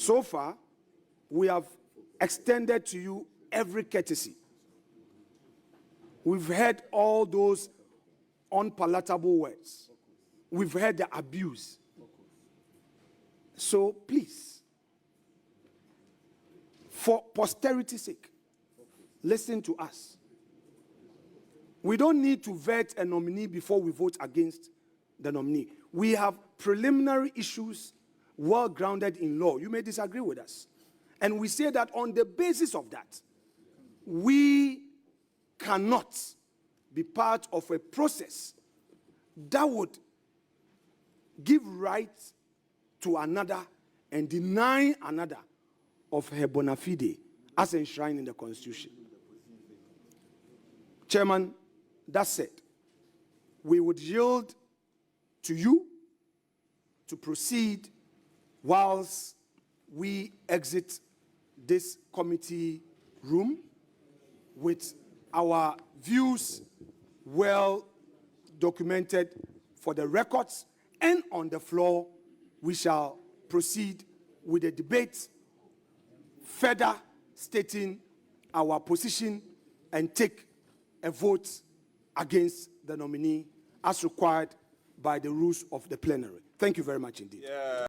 So far, we have extended to you every courtesy. We've heard all those unpalatable words. We've heard the abuse. So please, for posterity's sake, listen to us. We don't need to vet a nominee before we vote against the nominee. We have preliminary issues well grounded in law. You may disagree with us. And we say that on the basis of that, we cannot be part of a process that would give rights to another and deny another of her bona fide as enshrined in the Constitution. Chairman, that said, we would yield to you to proceed whilst we exit this committee room with our views well documented for the records, and on the floor we shall proceed with the debate, further stating our position and take a vote against the nominee as required by the rules of the plenary. Thank you very much indeed. Yeah.